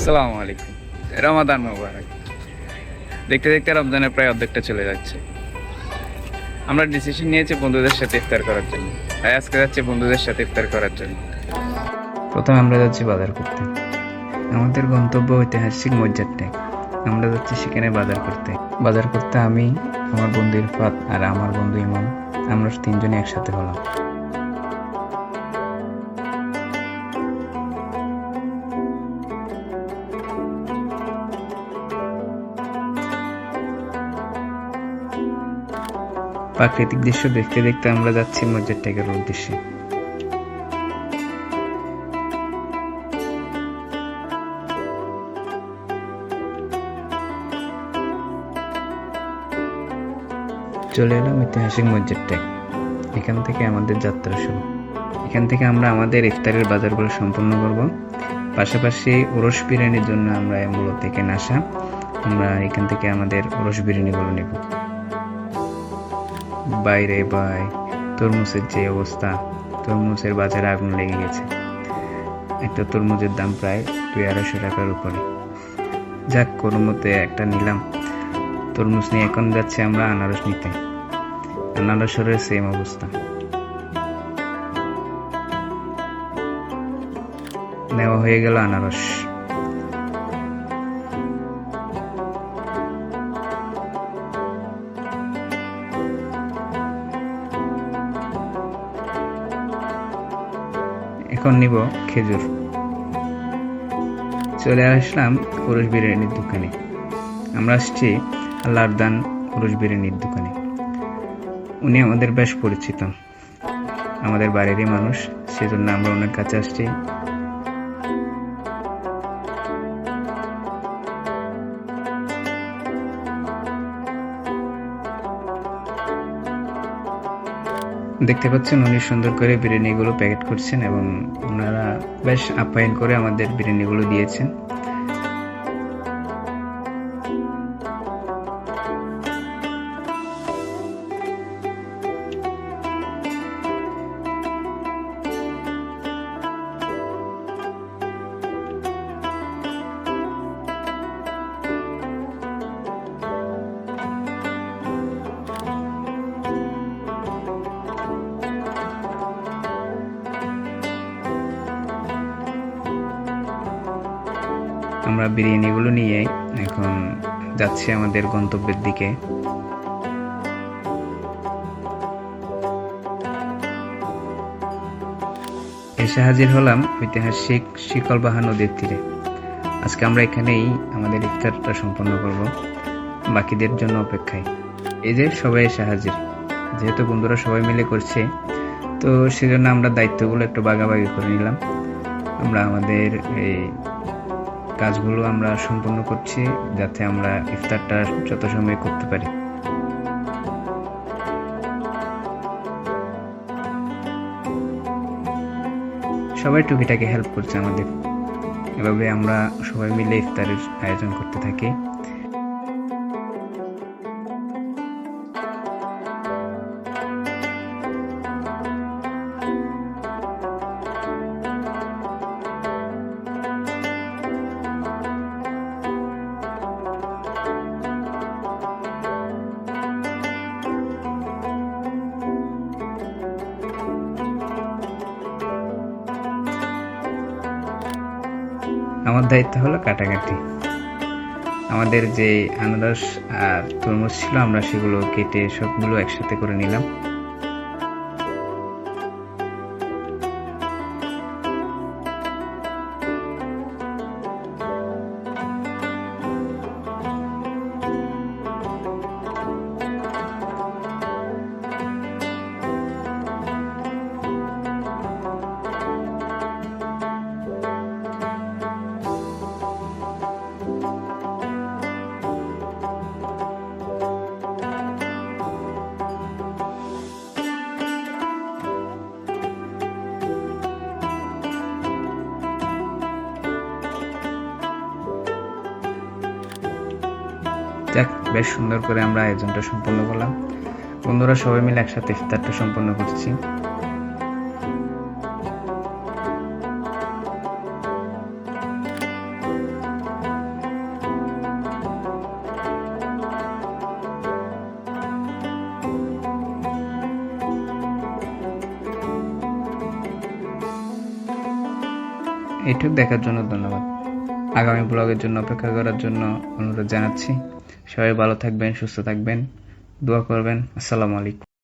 আসসালামু আলাইকুম। রমাদান মোবারক। দেখতে দেখতে রমজানের প্রায় অর্ধেকটা চলে যাচ্ছে। আমরা ডিসিশন নিয়েছি বন্ধুদের সাথে ইফতার করার জন্য। তাই আজকে যাচ্ছি বন্ধুদের সাথে ইফতার করার জন্য। প্রথমে আমরা যাচ্ছি বাজার করতে। আমাদের গন্তব্য ঐতিহাসিক মসজিদ টেক। আমরা যাচ্ছি সেখানে বাজার করতে। বাজার করতে আমি, আমার বন্ধু ইরফাত আর আমার বন্ধু ইমন, আমরা তিনজনে একসাথে হলাম। প্রাকৃতিক দৃশ্য দেখতে দেখতে আমরা যাচ্ছি মসজিদ টেকের উদ্দেশ্যে। চলে এলাম ঐতিহাসিক মসজিদ টেক। এখান থেকে আমাদের যাত্রা শুরু। এখান থেকে আমরা আমাদের ইফতারের বাজারগুলো সম্পন্ন করব। পাশাপাশি ওরস বিরিয়ানির জন্য আমরা মূলত এখানে আসা। আমরা এখান থেকে আমাদের ওরস বিরিয়ানিগুলো নেব। বাইরে ভাই তরমুজের যে অবস্থা, তরমুজের বাজারে আগুন লেগে গেছে। একটা তরমুজের দাম প্রায় 200-250 টাকার উপরে। যাক, কোনো মতে একটা নিলাম। তরমুজ নিয়ে এখন যাচ্ছি আমরা আনারস নিতে। আনারসের সেম অবস্থা, নেওয়া হয়ে গেল আনারস। এখন নিব খেজুর। চলে আসলাম ওরস বিরিয়ানির দোকানে। আমরা আসছি আল্লাহর দান ওরস বিরিয়ানির দোকানে। উনি আমাদের বেশ পরিচিত, আমাদের বাড়িরই মানুষ, সেজন্য আমরা ওনার কাছে আসছি। দেখতে পাচ্ছেন উনি সুন্দর করে বিরিয়ানিগুলো প্যাকেট করছেন এবং ওনারা বেশ আপ্যায়ন করে আমাদের বিরিয়ানিগুলো দিয়েছেন। আমরা বিরিয়ানিগুলো নিয়ে এখন যাচ্ছি আমাদের গন্তব্যের দিকে। এসে হাজির হলাম ঐতিহাসিক শিকলবাহা নদীর তীরে। আজকে আমরা এখানেই আমাদের ইফতারটা সম্পন্ন করব, বাকিদের জন্য অপেক্ষায়। এই যে সবাই এসে হাজির। যেহেতু বন্ধুরা সবাই মিলে করছে, তো সেজন্য আমরা দায়িত্বগুলো একটু ভাগাভাগি করে নিলাম। আমরা আমাদের এই কাজগুলো আমরা সম্পন্ন করছি যাতে আমরা ইফতারটা যত সময় করতে পারি। সবাই টুকিটাকি হেল্প করছে আমাদের। এভাবে আমরা সবাই মিলে ইফতারের আয়োজন করতে থাকি। আমার দায়িত্ব হলো কাটাকাটি। আমাদের যে আনারস আর তরমুজ ছিল আমরা সেগুলো কেটে সবগুলো একসাথে করে নিলাম। যাক, বেশ সুন্দর করে আমরা আয়োজনটা সম্পন্ন করলাম। বন্ধুরা সবাই মিলে একসাথে ইফতারটা সম্পন্ন করছি। এইটুকু দেখার জন্য ধন্যবাদ। আগামী ব্লগের জন্য অপেক্ষা করার জন্য অনুরোধ জানাচ্ছি। সবাই ভালো থাকবেন, সুস্থ থাকবেন, দোয়া করবেন। আসসালামু আলাইকুম।